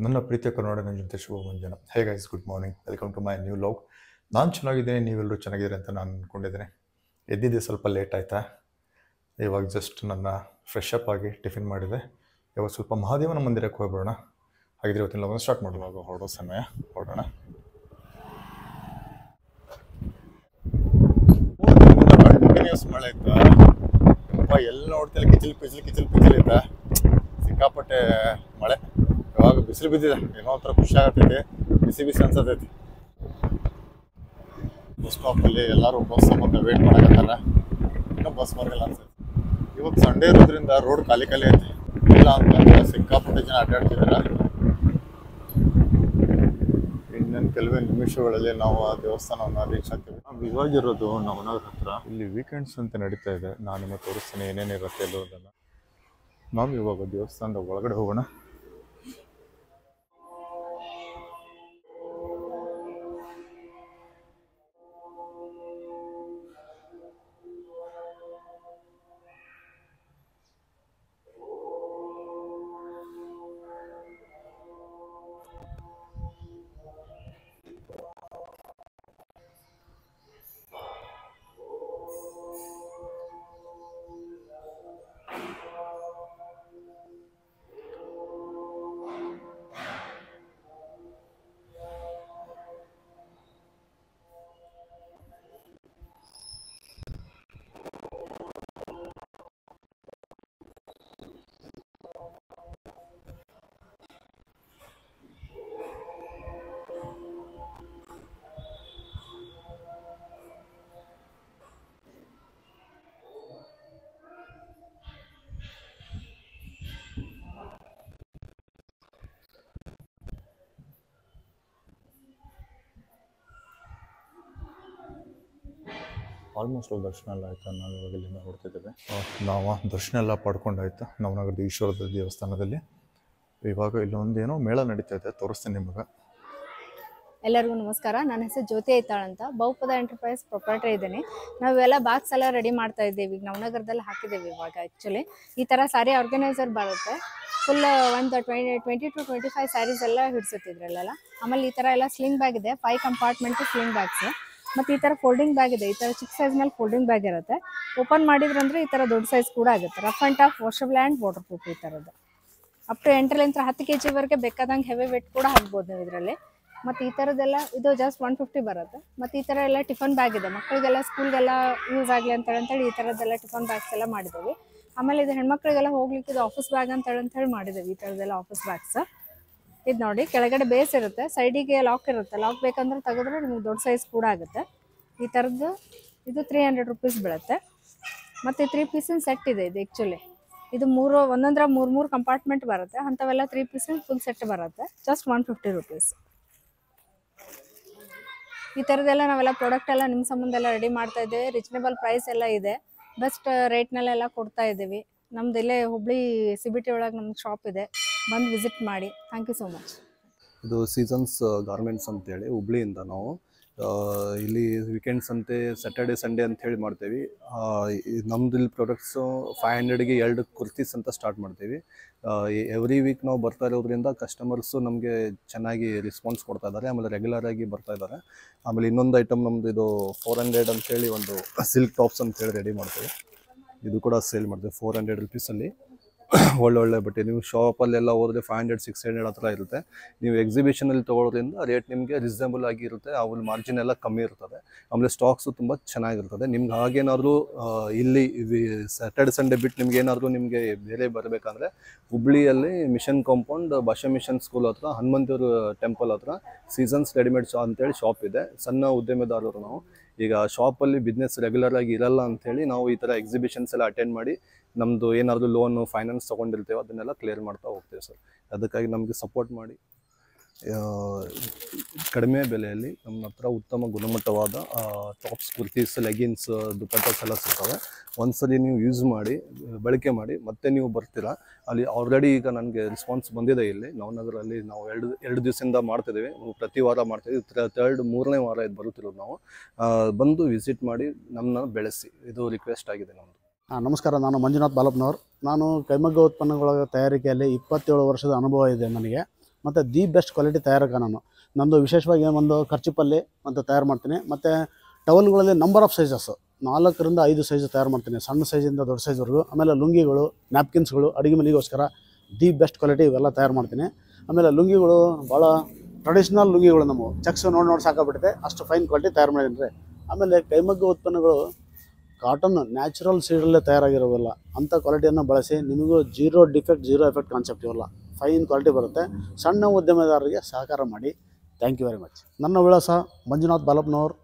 ನನ್ನ ಪ್ರೀತಿಯ ಕರ್ನಾಟಕ ಜೊತೆ ಶುಭ ಮುಂಜಾನೆ. Hey guys, good morning, welcome to my new vlog. ನಾನು ಚೆನ್ನಾಗಿದ್ದೀನಿ, ನೀವೆಲ್ಲರೂ ಚೆನ್ನಾಗಿದ್ದೀರಿ ಅಂತ ನಾನು ಅಂದ್ಕೊಂಡಿದ್ದೀನಿ. ಎದ್ದಿದ್ದೆ ಸ್ವಲ್ಪ ಲೇಟ್ ಆಯಿತಾ. ಇವಾಗ ಜಸ್ಟ್ ನನ್ನ ಫ್ರೆಶ್ ಅಪ್ ಆಗಿ ಟಿಫಿನ್ ಮಾಡಿದೆ. ಇವಾಗ ಸ್ವಲ್ಪ ಮಹಾದೇವನ ಮಂದಿರಕ್ಕೆ ಹೋಗ್ಬಿಡೋಣ. ಹಾಗಿದ್ರೆ ಇವತ್ತಿನ ಲಾಗನ್ನು ಸ್ಟಾರ್ಟ್ ಮಾಡುವಾಗ ಹೊರಡೋ ಸಮಯ ಹೊರಡೋಣ. ಕಂಟಿನ್ಯೂಸ್ ಮಳೆ ಇತ್ತು. ಎಲ್ಲಿ ನೋಡ್ತಿಲ್ಲ ಕಿಚಿಲ್ ಪಿಚಿಲ್ ಇತ್ತ. ಸಿಕ್ಕಾಪಟ್ಟೆ ಮಳೆ. ಇವಾಗ ಬಿಸಿಲು ಬಿದ್ದಿದೆ, ಏನೋ ಒಂಥರ ಖುಷಿ ಆಗತೈತಿ, ಬಿಸಿ ಅನ್ಸತೈತಿ. ಬಸ್ ಸ್ಟಾಪಲ್ಲಿ ಎಲ್ಲರೂ ಬಸ್ ಸಂಬಂಧ ವೇಟ್ ಮಾಡಕತ್ತಾರ. ಇನ್ನೂ ಬಸ್ ಬರಲ್ಲ ಅನ್ಸೈತಿ. ಇವತ್ತು ಸಂಡೇ ಇರೋದ್ರಿಂದ ರೋಡ್ ಖಾಲಿ ಐತಿ. ಇಲ್ಲ ಅಂತಂದ್ರೆ ಸಿಕ್ಕಾಪಟ್ಟೆ ಜನ ಅಡ್ಡಾಡ್ತಿದಾರ. ಇನ್ನೊಂದು ಕೆಲವೇ ನಿಮಿಷಗಳಲ್ಲಿ ನಾವು ಆ ದೇವಸ್ಥಾನವನ್ನು ರೀಚ್ ಆಗ್ತೀವಿ. ನಾವು ಇವಾಗಿರೋದು ನಮ್ಮ ಮನೆಯವ್ರ ಹತ್ರ. ಇಲ್ಲಿ ವೀಕೆಂಡ್ಸ್ ಅಂತ ನಡೀತಾ ಇದೆ. ನಾನು ನಿಮಗೆ ತೋರಿಸ್ತೀನಿ ಏನೇನಿರುತ್ತೆ ಎಲ್ಲೋದನ್ನು. ನಾವು ಇವಾಗ ದೇವಸ್ಥಾನದ ಒಳಗಡೆ ಹೋಗೋಣ. ಆಲ್ಮೋಸ್ಟ್ ದರ್ಶನ ಎಲ್ಲ ಆಯಿತು. ನಾವು ಇವಾಗ ಇಲ್ಲಿಂದ ಹೊರಡ್ತಿದ್ದೇವೆ. ನಾವು ದರ್ಶನ ಎಲ್ಲ ಪಡ್ಕೊಂಡಾಯ್ತು ನವನಗರದ ಈಶ್ವರದ ದೇವಸ್ಥಾನದಲ್ಲಿ. ಇವಾಗ ಇಲ್ಲೊಂದೇನೋ ಮೇಳ ನಡೀತಾ ಇದೆ, ತೋರಿಸ್ತೀನಿ ನಿಮಗೆ. ಎಲ್ಲರಿಗೂ ನಮಸ್ಕಾರ. ನನ್ನ ಹೆಸರು ಜ್ಯೋತಿ ಐತಾಳ್ ಅಂತ, ಬಹುಪದ ಎಂಟರ್ಪ್ರೈಸ್ ಪ್ರೊಪ್ರೈಟರ್ ಇದ್ದೀನಿ. ನಾವೆಲ್ಲ ಬಾಕ್ಸ್ ಎಲ್ಲ ರೆಡಿ ಮಾಡ್ತಾ ಇದ್ದೀವಿ. ಈಗ ನವನಗರದಲ್ಲಿ ಹಾಕಿದ್ದೇವೆ. ಇವಾಗ ಆ್ಯಕ್ಚುಲಿ ಈ ಥರ ಸಾರಿ ಆರ್ಗನೈಸರ್ ಬರುತ್ತೆ. ಫುಲ್ ಒಂದು 20 to 25 ಸ್ಯಾರೀಸ್ ಎಲ್ಲ ಹಿಡಿಸುತ್ತಿದ್ರಲ್ಲ. ಆಮೇಲೆ ಈ ಥರ ಎಲ್ಲ ಸ್ಲಿಂಗ್ ಬ್ಯಾಗ್ ಇದೆ, 5 ಕಂಪಾರ್ಟ್ಮೆಂಟ್ ಸ್ಲಿಂಗ್ ಬ್ಯಾಗ್ಸ್. ಮತ್ತು ಈ ಥರ ಫೋಲ್ಡಿಂಗ್ ಬ್ಯಾಗ್ ಇದೆ. ಈ ಥರ ಚಿಕ್ಕ ಸೈಜ್ ಮೇಲೆ ಫೋಲ್ಡಿಂಗ್ ಬ್ಯಾಗ್ ಇರುತ್ತೆ. ಓಪನ್ ಮಾಡಿದ್ರಂದ್ರೆ ಈ ಥರ ದೊಡ್ಡ ಸೈಜ್ ಕೂಡ ಆಗುತ್ತೆ. Rough and tough, washable and water proof ಈ ಥರದ್ದು. ಅಪ್ ಟು 8 10 kg ವರೆಗೆ ಬೇಕಾದಂಗೆ ಹೆವಿ ವೇಟ್ ಕೂಡ ಹಾಕ್ಬೋದು ನೀವು ಇದರಲ್ಲಿ. ಮತ್ತು ಈ ಥರದ್ದೆಲ್ಲ ಇದು ಜಸ್ಟ್ 150 ಬರುತ್ತೆ. ಮತ್ತು ಈ ಥರ ಎಲ್ಲ ಟಿಫನ್ ಬ್ಯಾಗ್ ಇದೆ, ಮಕ್ಕಳಿಗೆಲ್ಲ ಸ್ಕೂಲ್ಗೆಲ್ಲ ಯೂಸ್ ಆಗಲಿ ಅಂತೇಳಿ ಈ ಥರದ್ದೆಲ್ಲ ಟಿಫನ್ ಬ್ಯಾಗ್ಸ್ ಎಲ್ಲ ಮಾಡಿದ್ದೀವಿ. ಆಮೇಲೆ ಇದು ಹೆಣ್ಮಕ್ಳಿಗೆಲ್ಲ ಹೋಗ್ಲಿಕ್ಕೆ ಇದು ಆಫೀಸ್ ಬ್ಯಾಗ್ ಅಂತೇಳಿ ಮಾಡಿದ್ದೀವಿ. ಈ ಥರದ್ದೆಲ್ಲ ಆಫೀಸ್ ಬ್ಯಾಗ್ಸ್. ಇದು ನೋಡಿ, ಕೆಳಗಡೆ ಬೇಸ್ ಇರುತ್ತೆ, ಸೈಡಿಗೆ ಲಾಕ್ ಇರುತ್ತೆ. ಲಾಕ್ ಬೇಕಂದ್ರೆ ತೆಗೆದ್ರೆ ನಿಮ್ಗೆ ದೊಡ್ಡ ಸೈಜ್ ಕೂಡ ಆಗುತ್ತೆ. ಈ ಥರದ್ದು ಇದು 300 ರೂಪೀಸ್ ಬೀಳುತ್ತೆ. ಮತ್ತು 3 ಪೀಸಿನ ಸೆಟ್ ಇದೆ ಇದು. ಆ್ಯಕ್ಚುಲಿ ಇದು ಒಂದೊಂದರ 3 ಕಂಪಾರ್ಟ್ಮೆಂಟ್ ಬರುತ್ತೆ. ಅಂಥವೆಲ್ಲ 3 ಪೀಸಿನ ಫುಲ್ ಸೆಟ್ ಬರುತ್ತೆ. Just 150 rupees. ಈ ಥರದ್ದೆಲ್ಲ ನಾವೆಲ್ಲ ಪ್ರಾಡಕ್ಟ್ ಎಲ್ಲ ನಿಮ್ಮ ಸಂಬಂಧ ಎಲ್ಲ ರೆಡಿ ಮಾಡ್ತಾ ಇದ್ದೇವೆ. ರೀಸನೇಬಲ್ ಪ್ರೈಸ್ ಎಲ್ಲ ಇದೆ, ಬೆಸ್ಟ್ ರೇಟ್ನಲ್ಲೆಲ್ಲ ಕೊಡ್ತಾ ಇದ್ದೀವಿ. ನಮ್ದು ಇಲ್ಲೇ ಹುಬ್ಳಿ CBT ಒಳಗೆ ನಮ್ಮ ಶಾಪ್ ಇದೆ, ಬಂದು ವಿಸಿಟ್ ಮಾಡಿ. Thank you so much. ಇದು ಸೀಸನ್ಸ್ ಗಾರ್ಮೆಂಟ್ಸ್ ಅಂತೇಳಿ ಹುಬ್ಳಿಯಿಂದ ನಾವು ಇಲ್ಲಿ ವೀಕೆಂಡ್ಸ್ ಅಂತೆ ಸ್ಯಾಟರ್ಡೆ ಸಂಡೇ ಅಂಥೇಳಿ ಮಾಡ್ತೀವಿ. ನಮ್ದು ಇಲ್ಲಿ ಪ್ರಾಡಕ್ಟ್ಸು 500ಗೆ 2 ಕುರ್ತೀಸ್ ಅಂತ ಸ್ಟಾರ್ಟ್ ಮಾಡ್ತೀವಿ. ಎವ್ರಿ ವೀಕ್ ನಾವು ಬರ್ತಾ ಇರೋದ್ರಿಂದ ಕಸ್ಟಮರ್ಸು ನಮಗೆ ಚೆನ್ನಾಗಿ ರೆಸ್ಪಾನ್ಸ್ ಕೊಡ್ತಾ ಇದ್ದಾರೆ. ಆಮೇಲೆ ರೆಗ್ಯುಲರ್ ಆಗಿ ಬರ್ತಾ ಇದ್ದಾರೆ. ಆಮೇಲೆ ಇನ್ನೊಂದು ಐಟಮ್ ನಮ್ಮದು ಇದು 400 ಅಂಥೇಳಿ ಒಂದು ಸಿಲ್ಕ್ ಟಾಪ್ಸ್ ಅಂತೇಳಿ ರೆಡಿ ಮಾಡ್ತೀವಿ. ಇದು ಕೂಡ ಸೇಲ್ ಮಾಡ್ತೀವಿ 400 ರೂಪೀಸಲ್ಲಿ. ಒಳ್ಳೊಳ್ಳೆ ಬಟ್ಟೆ. ನೀವು ಶಾಪಲ್ಲೆಲ್ಲ ಹೋದರೆ 500 600 ಹತ್ರ ಇರುತ್ತೆ. ನೀವು ಎಕ್ಸಿಬಿಷನಲ್ಲಿ ತೊಗೊಳೋದ್ರಿಂದ ರೇಟ್ ನಿಮಗೆ ರೀಸನಬಲ್ ಆಗಿರುತ್ತೆ. ಅವ್ರ ಮಾರ್ಜಿನ್ ಎಲ್ಲ ಕಮ್ಮಿ ಇರ್ತದೆ. ಆಮೇಲೆ ಸ್ಟಾಕ್ಸು ತುಂಬ ಚೆನ್ನಾಗಿರ್ತದೆ. ನಿಮ್ಗೆ ಹಾಗೇನಾದರೂ ಇಲ್ಲಿ ಸ್ಯಾಟರ್ಡೆ ಸಂಡೇ ಬಿಟ್ಟು ನಿಮಗೆ ಬೇರೆ ಬರಬೇಕಂದ್ರೆ ಹುಬ್ಳಿಯಲ್ಲಿ ಮಿಷನ್ ಕಾಂಪೌಂಡ್ ಭಾಷಾ ಮಿಷನ್ ಸ್ಕೂಲ್ ಹತ್ರ ಹನುಮಂತೂರು ಟೆಂಪಲ್ ಹತ್ರ ಸೀಸನ್ಸ್ ರೆಡಿಮೇಡ್ ಅಂತೇಳಿ ಶಾಪ್ ಇದೆ. ಸಣ್ಣ ಉದ್ಯಮೆದಾರರು ನಾವು. ಈಗ ಶಾಪಲ್ಲಿ ಬಿಸ್ನೆಸ್ ರೆಗ್ಯುಲರ್ ಆಗಿ ಇರಲ್ಲ ಅಂಥೇಳಿ ನಾವು ಈ ಥರ ಎಕ್ಸಿಬಿಷನ್ಸ್ ಎಲ್ಲ ಅಟೆಂಡ್ ಮಾಡಿ ನಮ್ಮದು ಏನಾದರೂ ಲೋನು ಫೈನಾನ್ಸ್ ತೊಗೊಂಡಿರ್ತೇವೆ ಅದನ್ನೆಲ್ಲ ಕ್ಲಿಯರ್ ಮಾಡ್ತಾ ಹೋಗ್ತೇವೆ ಸರ್. ಅದಕ್ಕಾಗಿ ನಮಗೆ ಸಪೋರ್ಟ್ ಮಾಡಿ ಕಡಿಮೆ ಬೆಲೆಯಲ್ಲಿ ನಮ್ಮ ಹತ್ರ ಉತ್ತಮ ಗುಣಮಟ್ಟವಾದ ಟಾಪ್ಸ್, ಕುರ್ತೀಸ್, ಲೆಗಿನ್ಸ್, ದುಪಟ್ಟಾಸ್ ಎಲ್ಲ ಸಿಗ್ತವೆ. ಒಂದ್ಸಲಿ ನೀವು ಯೂಸ್ ಮಾಡಿ, ಬಳಕೆ ಮಾಡಿ, ಮತ್ತೆ ನೀವು ಬರ್ತೀರಾ. ಅಲ್ಲಿ ಆಲ್ರೆಡಿ ಈಗ ನನಗೆ ರೆಸ್ಪಾನ್ಸ್ ಬಂದಿದೆ. ಇಲ್ಲಿ ನವನಗರಲ್ಲಿ ನಾವು ಎರಡು ದಿವಸದಿಂದ ಮಾಡ್ತಿದ್ದೀವಿ. ಪ್ರತಿ ವಾರ ಮಾಡ್ತೀವಿ. 3ನೇ ವಾರ ಇದು ಬರುತ್ತಿರೋದು. ನಾವು ಬಂದು ವಿಸಿಟ್ ಮಾಡಿ ನಮ್ಮನ್ನ ಬೆಳೆಸಿ, ಇದು ರಿಕ್ವೆಸ್ಟ್ ಆಗಿದೆ ನಮ್ಮದು. ನಮಸ್ಕಾರ, ನಾನು ಮಂಜುನಾಥ್ ಬಾಲಪ್ಪನವ್ರು. ನಾನು ಕೈಮಗ್ಗ ಉತ್ಪನ್ನಗಳ ತಯಾರಿಕೆಯಲ್ಲಿ 27 ವರ್ಷದ ಅನುಭವ ಇದೆ ನನಗೆ. ಮತ್ತು ದಿ ಬೆಸ್ಟ್ ಕ್ವಾಲಿಟಿ ತಯಾರಕ ನಾನು. ನಂದು ವಿಶೇಷವಾಗಿ ಒಂದು ಖರ್ಚಿಪಲ್ಲಿ ಅಂತ ತಯಾರು ಮಾಡ್ತೀನಿ. ಮತ್ತು ಟವಲ್ಗಳಲ್ಲಿ ನಂಬರ್ ಆಫ್ ಸೈಜಸ್ 4 ರಿಂದ 5 ಸೈಜ್ ತಯಾರು ಮಾಡ್ತೀನಿ, ಸಣ್ಣ ಸೈಜಿಂದ ದೊಡ್ಡ ಸೈಜ್ವರೆಗೂ. ಆಮೇಲೆ ಲುಂಗಿಗಳು, ನ್ಯಾಪ್ಕಿನ್ಸ್ಗಳು, ಅಡುಗೆ ಮನೆಗೋಸ್ಕರ ದಿ ಬೆಸ್ಟ್ ಕ್ವಾಲಿಟಿ ಇವೆಲ್ಲ ತಯಾರು ಮಾಡ್ತೀನಿ. ಆಮೇಲೆ ಲುಂಗಿಗಳು ಭಾಳ ಟ್ರೆಡಿಷ್ನಲ್ ಲುಂಗಿಗಳು, ನಮ್ಮವು ಚೆಕ್ಸ್ ನೋಡಿ ಸಾಕಾಗ್ಬಿಟ್ಟಿದೆ, ಅಷ್ಟು ಫೈನ್ ಕ್ವಾಲಿಟಿ ತಯಾರು ಮಾಡಿದ್ದೀನಿ ರೀ. ಆಮೇಲೆ ಕೈಮಗ್ಗ ಉತ್ಪನ್ನಗಳು ಕಾಟನ್ ನ್ಯಾಚುರಲ್ ಸೀಡಲ್ಲೇ ತಯಾರಾಗಿರೋವಲ್ಲ, ಅಂಥ ಕ್ವಾಲಿಟಿಯನ್ನು ಬಳಸಿ ನಿಮಗೂ zero defect, zero effect concept ಇವೆಲ್ಲ ಫೈನ್ ಕ್ವಾಲಿಟಿ ಬರುತ್ತೆ. ಸಣ್ಣ ಉದ್ಯಮದಾರರಿಗೆ ಸಹಕಾರ ಮಾಡಿ. Thank you very much. ನನ್ನ ವಿಳಾಸ ಮಂಜುನಾಥ್ ಬಾಲಪ್ಪನವ್ರು,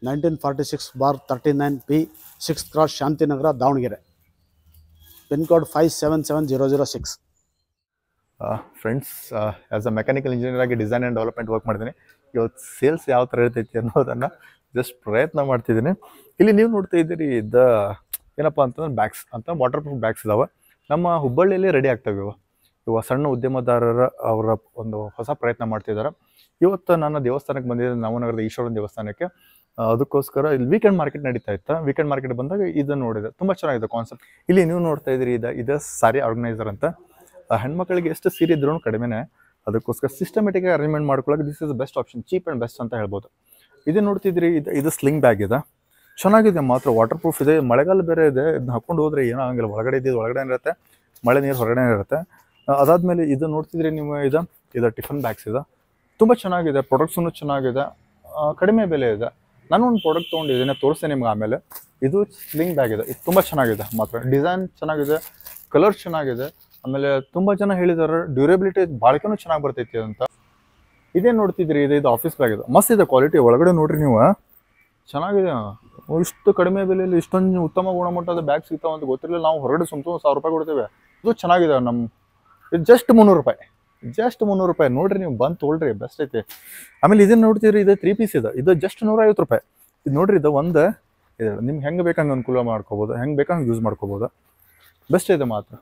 1946/39 P, 6th Cross, Shantinagar, Davanagere. Pin code 577006. Friends, as a mechanical engineer ಆಗಿ ಡಿಸೈನ್ ಆ್ಯಂಡ್ ಡೆವಲಪ್ಮೆಂಟ್ ವರ್ಕ್ ಮಾಡಿದ್ದೀನಿ. ಇವತ್ತು ಸೇಲ್ಸ್ ಯಾವ ಥರ ಇರ್ತೈತಿ ಅನ್ನೋದನ್ನು ಜಸ್ಟ್ ಪ್ರಯತ್ನ ಮಾಡ್ತಿದ್ದೀನಿ. ಇಲ್ಲಿ ನೀವು ನೋಡ್ತಾ ಇದ್ದೀರಿ, ಏನಪ್ಪ ಅಂತಂದ್ರೆ ಬ್ಯಾಗ್ಸ್ ಅಂತ, ವಾಟರ್ ಪ್ರೂಫ್ ಬ್ಯಾಗ್ಸ್ ಇದಾವೆ. ನಮ್ಮ ಹುಬ್ಬಳ್ಳಿಯಲ್ಲಿ ರೆಡಿ ಆಗ್ತವೆ ಇವಾಗ ಸಣ್ಣ ಉದ್ಯಮದಾರರ ಅವರ ಒಂದು ಹೊಸ ಪ್ರಯತ್ನ ಮಾಡ್ತಿದ್ದಾರೆ. ಇವತ್ತು ನಾನು ದೇವಸ್ಥಾನಕ್ಕೆ ಬಂದಿದ್ದೆ, ನವನಗರದ ಈಶ್ವರನ ದೇವಸ್ಥಾನಕ್ಕೆ. ಅದಕ್ಕೋಸ್ಕರ ಇಲ್ಲಿ ವೀಕೆಂಡ್ ಮಾರ್ಕೆಟ್ ನಡೀತಾ ಇತ್ತು. ವೀಕೆಂಡ್ ಮಾರ್ಕೆಟ್ ಬಂದಾಗ ಇದನ್ನು ನೋಡಿದೆ, ತುಂಬ ಚೆನ್ನಾಗಿದೆ ಕಾನ್ಸೆಪ್ಟ್. ಇಲ್ಲಿ ನೀವು ನೋಡ್ತಾ ಇದ್ದೀರಿ, ಇದು ಸಾರಿ ಆರ್ಗನೈಸರ್ ಅಂತ. ಹೆಣ್ಮಕ್ಳಿಗೆ ಎಷ್ಟು ಸೀರೆ ಇದ್ರೂ ಕಡಿಮೆನೇ, ಅದಕ್ಕೋಸ್ಕರ ಸಿಸ್ಟಮೆಟಿಕ್ ಅರೇಂಜ್ಮೆಂಟ್ ಮಾಡ್ಕೊಳ್ಳೋಕೆ this is best option, cheap and best ಅಂತ ಹೇಳ್ಬೋದು. ಇದು ನೋಡ್ತಿದ್ರಿ, ಇದು ಸ್ಲಿಂಗ್ ಬ್ಯಾಗ್ ಇದೆ, ಚೆನ್ನಾಗಿದೆ ಮಾತ್ರ, ವಾಟರ್ ಪ್ರೂಫ್ ಇದೆ. ಮಳೆಗಾಲ ಬೇರೆ ಇದೆ, ಇದನ್ನ ಹಾಕೊಂಡು ಹೋದ್ರೆ ಏನೋ ಆಗಂಗಿಲ್ಲ. ಒಳಗಡೆ ಇದ್ದಿದ್ದು ಒಳಗಡೆ ಇರುತ್ತೆ, ಮಳೆ ನೀರು ಹೊರಗಡೆ ಇರುತ್ತೆ. ಅದಾದಮೇಲೆ ಇದು ನೋಡ್ತಿದ್ರಿ ನೀವು, ಇದು ಟಿಫನ್ ಬ್ಯಾಗ್ಸ್ ಇದೆ, ತುಂಬ ಚೆನ್ನಾಗಿದೆ. ಪ್ರೊಡಕ್ಟ್ಸೂ ಚೆನ್ನಾಗಿದೆ, ಕಡಿಮೆ ಬೆಲೆ ಇದೆ. ನಾನು ಒಂದು ಪ್ರಾಡಕ್ಟ್ ತೊಗೊಂಡಿದ್ದೀನಿ, ತೋರಿಸ್ತೇನೆ ನಿಮ್ಗೆ ಆಮೇಲೆ. ಇದು ಸ್ಲಿಂಗ್ ಬ್ಯಾಗ್ ಇದೆ, ಇದು ತುಂಬ ಚೆನ್ನಾಗಿದೆ ಮಾತ್ರ, ಡಿಸೈನ್ ಚೆನ್ನಾಗಿದೆ, ಕಲರ್ ಚೆನ್ನಾಗಿದೆ. ಆಮೇಲೆ ತುಂಬ ಜನ ಹೇಳಿದ್ದಾರೆ ಡ್ಯೂರೇಬಿಲಿಟಿ ಬಾಳಿಕೆನೂ ಚೆನ್ನಾಗಿ ಬರ್ತೈತಿ ಅಂತ. ಇದೇ ನೋಡ್ತಿದ್ರಿ, ಇದು ಆಫೀಸ್ ಬ್ಯಾಗ್ ಇದೆ, ಮಸ್ತ್ ಇದೆ ಕ್ವಾಲಿಟಿ. ಒಳಗಡೆ ನೋಡ್ರಿ ನೀವು, ಚೆನ್ನಾಗಿದೆ. ಇಷ್ಟು ಕಡಿಮೆ ಬೆಲೆಯಲ್ಲಿ ಇಷ್ಟೊಂದು ಉತ್ತಮ ಗುಣಮಟ್ಟದ ಬ್ಯಾಗ್ ಸಿಗ್ತಾವೆ ಅಂತ ಗೊತ್ತಿರಲಿಲ್ಲ. ನಾವು ಹೊರಗಡೆ ಸುಮ್ಮನೆ 1000 ರೂಪಾಯಿ ಕೊಡ್ತೇವೆ. ಇದು ಚೆನ್ನಾಗಿದೆ. ಇದು ಜಸ್ಟ್ 300 ರೂಪಾಯಿ, ಜಸ್ಟ್ 300 ರೂಪಾಯಿ. ನೋಡ್ರಿ, ನೀವು ಬಂದು ತೊಗೊಳ್ರಿ, ಬೆಸ್ಟ್ ಐತಿ. ಆಮೇಲೆ ಇದನ್ನು ನೋಡ್ತಿದ್ರಿ, ಇದು 3 ಪೀಸ್ ಇದೆ, ಇದು ಜಸ್ಟ್ 150 ರೂಪಾಯಿ. ಇದು ನೋಡ್ರಿ, ಇದು ಒಂದು ಇದೆ, ನಿಮ್ಗೆ ಹೆಂಗೆ ಬೇಕಂಗೆ ಅನುಕೂಲ ಮಾಡ್ಕೋಬೋದು, ಹೆಂಗೆ ಬೇಕಂಗೆ ಯೂಸ್ ಮಾಡ್ಕೋಬೋದು, ಬೆಸ್ಟ್ ಇದೆ ಮಾತ್ರ.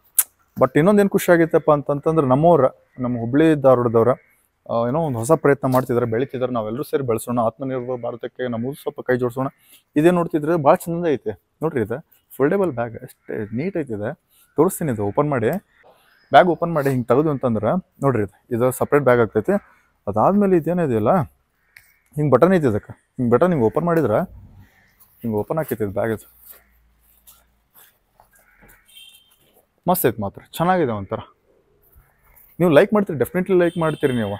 ಬಟ್ ಇನ್ನೊಂದೇನು ಖುಷಿ ಆಗಿತ್ತಪ್ಪ ಅಂತಂತಂದ್ರೆ, ನಮ್ಮ ಹುಬ್ಬಳ್ಳಿ ಧಾರವಾಡದವ್ರ ಏನೋ ಒಂದು ಹೊಸ ಪ್ರಯತ್ನ ಮಾಡ್ತಿದ್ದಾರೆ, ಬೆಳೀತಿದ್ದಾರೆ. ನಾವೆಲ್ಲರೂ ಸೇರಿ ಬೆಳೆಸೋಣ, ಆತ್ಮನಿರ್ಭರ ಭಾರತಕ್ಕೆ ನಮಗೂ ಸ್ವಲ್ಪ ಕೈ ಜೋಡಿಸೋಣ. ಇದೇ ನೋಡ್ತಿದ್ರೆ ಭಾಳ ಚಂದ ಐತೆ ನೋಡ್ರಿ. ಇದು ಫೋಲ್ಡೇಬಲ್ ಬ್ಯಾಗ್, ಅಷ್ಟೇ ನೀಟ್ ಐತಿದೆ. ತೋರಿಸ್ತೀನಿ, ಇದು ಓಪನ್ ಮಾಡಿ, ಬ್ಯಾಗ್ ಓಪನ್ ಮಾಡಿ ಹಿಂಗೆ ತೆಗೆದು ಅಂತಂದ್ರೆ ನೋಡ್ರಿ, ಇದು ಸಪ್ರೇಟ್ ಬ್ಯಾಗ್ ಆಗ್ತೈತಿ. ಅದಾದಮೇಲೆ ಇದೇನಿದೆಯಲ್ಲ, ಹಿಂಗೆ ಬಟನ್ ಐತಿ, ಇದಕ್ಕೆ ಹಿಂಗೆ ಬಟನ್ ಹಿಂಗೆ ಓಪನ್ ಮಾಡಿದ್ರೆ ಹಿಂಗೆ ಓಪನ್ ಆಕೈತಿ ಇದು ಬ್ಯಾಗ್. ಇದು ಮಸ್ತ್ ಐತೆ ಮಾತ್ರ, ಚೆನ್ನಾಗಿದೆ ಒಂಥರ. ನೀವು ಲೈಕ್ ಮಾಡ್ತೀರಿ, ಡೆಫಿನೆಟ್ಲಿ ಲೈಕ್ ಮಾಡ್ತೀರಿ. ನೀವು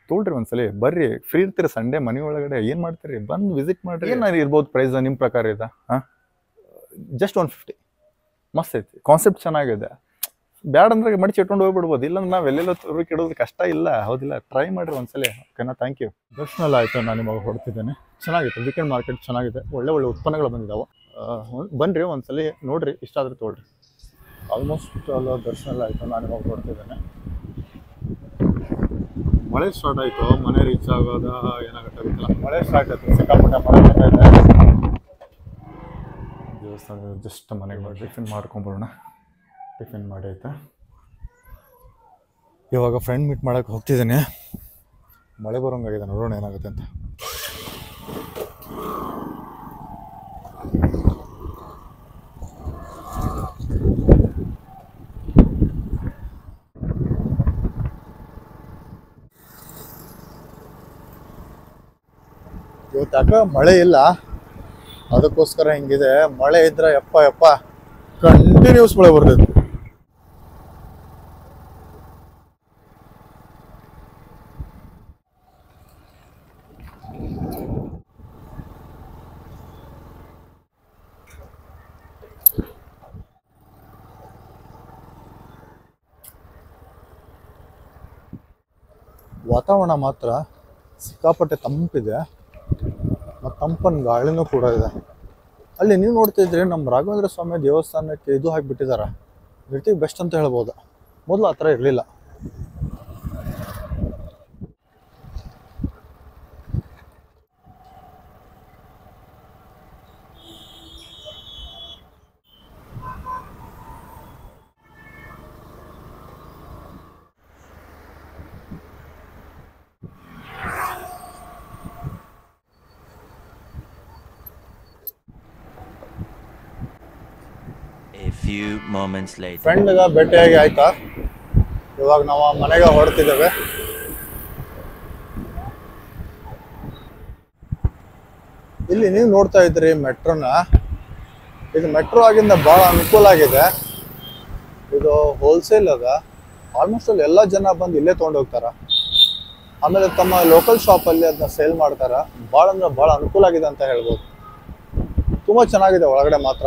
ತೊಗೊಳ್ರಿ, ಒಂದ್ಸಲಿ ಬರ್ರಿ, ಫ್ರೀ ಇರ್ತೀರಿ ಸಂಡೇ ಮನೆ ಒಳಗಡೆ, ಏನು ಮಾಡ್ತೀರಿ, ಬಂದು ವಿಸಿಟ್ ಮಾಡಿರಿ. ಏನು ಇರ್ಬೋದು ಪ್ರೈಸ್ ನಿಮ್ಮ ಪ್ರಕಾರ? ಇದೆ ಜಸ್ಟ್ 150. ಮಸ್ತ್ ಐತಿ, ಕಾನ್ಸೆಪ್ಟ್ ಚೆನ್ನಾಗಿದೆ. ಬ್ಯಾಡ ಅಂದ್ರೆ ಮಡಿಚಿ ಇಟ್ಕೊಂಡು ಹೋಗ್ಬಿಡ್ಬೋದು, ಇಲ್ಲಾಂದ್ರೆ ನಾವು ಎಲ್ಲೆಲ್ಲ ರೂಪಾಯಿ ಇಡೋದು ಕಷ್ಟ ಇಲ್ಲ, ಹೌದಿಲ್ಲ? ಟ್ರೈ ಮಾಡಿರಿ ಒಂದ್ಸಲಿ, ಓಕೆನಾ? Thank you. ದರ್ಶನ ಆಯಿತು, ನಾನು ನಿಮಗೆ ಹೊಡ್ತಿದ್ದೇನೆ. ಚೆನ್ನಾಗಿತ್ತು, ವೀಕೆಂಡ್ ಮಾರ್ಕೆಟ್ ಚೆನ್ನಾಗಿದೆ, ಒಳ್ಳೆ ಉತ್ಪನ್ನಗಳು ಬಂದಿದ್ದಾವೆ. ಬನ್ನಿರಿ ಒಂದ್ಸಲಿ ನೋಡಿರಿ, ಇಷ್ಟ ಆದರೆ ತೊಗೊಳ್ರಿ. ಆಲ್ಮೋಸ್ಟ್ ಅಲ್ಲ ದರ್ಶನ ಆಯಿತು, ನಾನು ಇವಾಗ ಹೊಡ್ತಿದ್ದೇನೆ. ಮಳೆ ಸ್ಟಾರ್ಟ್ ಆಯಿತು, ಮನೆ ರೀಚ್ ಆಗೋದ ಏನಾಗುತ್ತೆ ಗೊತ್ತಿಲ್ಲ. ಮಳೆ ಸ್ಟಾರ್ಟ್ ಆಯಿತು, ಸಿಕ್ಕಾಪಟ್ಟೆ ಮಳೆ ಬರ್ತಾ ಇದೆ. ದೇವಸ್ಥಾನ ಜಸ್ಟ್ ಮನೆಗೆ ಮಾಡಿ ಟಿಫಿನ್ ಮಾಡ್ಕೊಂಬರೋಣ. ಟಿಫಿನ್ ಮಾಡಿ ಆಯ್ತಾ, ಇವಾಗ ಫ್ರೆಂಡ್ ಮೀಟ್ ಮಾಡೋಕ್ಕೆ ಹೋಗ್ತಿದ್ದೇನೆ. ಮಳೆ ಬರೋಂಗಾಗಿದೆ, ನೋಡೋಣ ಏನಾಗುತ್ತೆ ಅಂತ. ಇವತ್ತು ಯಾಕೆ ಮಳೆ ಇಲ್ಲ, ಅದಕ್ಕೋಸ್ಕರ ಹಿಂಗಿದೆ. ಮಳೆ ಇದ್ರೆ ಯಪ್ಪ ಕಂಟಿನ್ಯೂಸ್ ಮಳೆ ಬರ್ತೈತೆ. ವಾತಾವರಣ ಮಾತ್ರ ಸಿಕ್ಕಾಪಟ್ಟೆ ತಂಪಿದೆ, ಮತ್ತು ತಂಪನ ಗಾಳಿನೂ ಕೂಡ ಇದೆ. ಅಲ್ಲಿ ನೀವು ನೋಡ್ತಿದ್ರೆ ನಮ್ಮ ರಾಘವೇಂದ್ರ ಸ್ವಾಮಿ ದೇವಸ್ಥಾನಕ್ಕೆ ಇದು ಹಾಕಿಬಿಟ್ಟಿದ್ದಾರೆ, ಇರ್ತೀವಿ ಬೆಸ್ಟ್ ಅಂತ ಹೇಳ್ಬೋದು. ಮೊದಲು ಆ ಥರ ಇರಲಿಲ್ಲ. few moments later. ಫ್ರೆಂಡ್ಗ ಭೇಟಿಯಾಗಿ ಆಯ್ತಾ, ಇವಾಗ ನಾವು ಮನೆಗೆ ಹೊರಡ್ತಿದ್ದೇವೆ. ಇಲ್ಲಿ ನೀವು ನೋಡ್ತಾ ಇದ್ರಿ ಮೆಟ್ರೋನ. ಇದು ಮೆಟ್ರೋ ಆಗಿಂದ ಭಾಳ ಅನುಕೂಲ ಆಗಿದೆ. ಇದು ಹೋಲ್ಸೇಲ್ ಅದ. ಆಲ್ಮೋಸ್ಟ್ ಅಲ್ಲಿ ಎಲ್ಲ ಜನ ಬಂದು ಇಲ್ಲೇ ತೊಗೊಂಡೋಗ್ತಾರ. ಆಮೇಲೆ ತಮ್ಮ ಲೋಕಲ್ ಶಾಪಲ್ಲಿ ಅದನ್ನ ಸೇಲ್ ಮಾಡ್ತಾರ. ಭಾಳ ಅಂದ್ರೆ ಭಾಳ ಅನುಕೂಲ ಆಗಿದೆ ಅಂತ ಹೇಳ್ಬೋದು. ತುಂಬ ಚೆನ್ನಾಗಿದೆ ಒಳಗಡೆ ಮಾತ್ರ.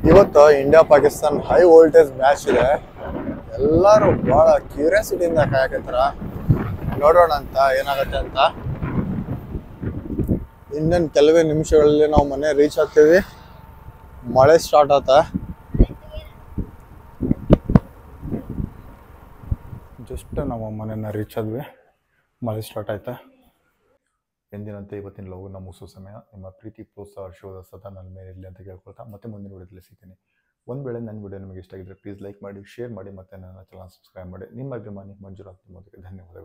ಇವತ್ತು India Pakistan high voltage match ಇದೆ. ಎಲ್ಲರೂ ಭಾಳ ಕ್ಯೂರಿಯಾಸಿಟಿಯಿಂದ ಕಾಯಕತ್ತಾರ, ನೋಡೋಣ ಅಂತ ಏನಾಗತ್ತೆ ಅಂತ. ಇನ್ನೇನು ಕೆಲವೇ ನಿಮಿಷಗಳಲ್ಲಿ ನಾವು ಮನೆ ರೀಚ್ ಆಗ್ತೀವಿ. ಮಳೆ ಸ್ಟಾರ್ಟ್ ಆತ. ಜಸ್ಟ್ ನಾವು ಮನೆಯನ್ನು ರೀಚ್ ಆದ್ವಿ, ಮಳೆ ಸ್ಟಾರ್ಟ್ ಆಯ್ತಾ. ಎಂದಿನಂತೆ ಇವತ್ತಿನ ಲೋಗನ ಮುಗಿಸೋ ಸಮಯ. ನಿಮ್ಮ ಪ್ರೀತಿ ಪ್ರೋತ್ಸಾಹ ಹರ್ಷೋದ ಸದಾ ನನ್ನ ಮೇಲೆ ಇರಲಿ ಅಂತ ಕೇಳ್ಕೊಳ್ತಾ ಮತ್ತೆ ಮುಂದಿನ ವಿಡಿಯೋದಲ್ಲಿ ಸಿಗ್ತೀನಿ. ಒಂದು ವೇಳೆ ನನ್ನ ವಿಡಿಯೋ ನಿಮಗೆ ಇಷ್ಟ ಆಗಿದ್ರೆ ಪ್ಲೀಸ್ ಲೈಕ್ ಮಾಡಿ, ಶೇರ್ ಮಾಡಿ, ಮತ್ತು ನನ್ನ ಚಾನಲ್ ಸಬ್ಸ್ಕ್ರೈಬ್ ಮಾಡಿ. ನಿಮ್ಮ ಅಭಿಮಾನಿ ಮಂಜುನಾಥ್. ಧನ್ಯವಾದಗಳು.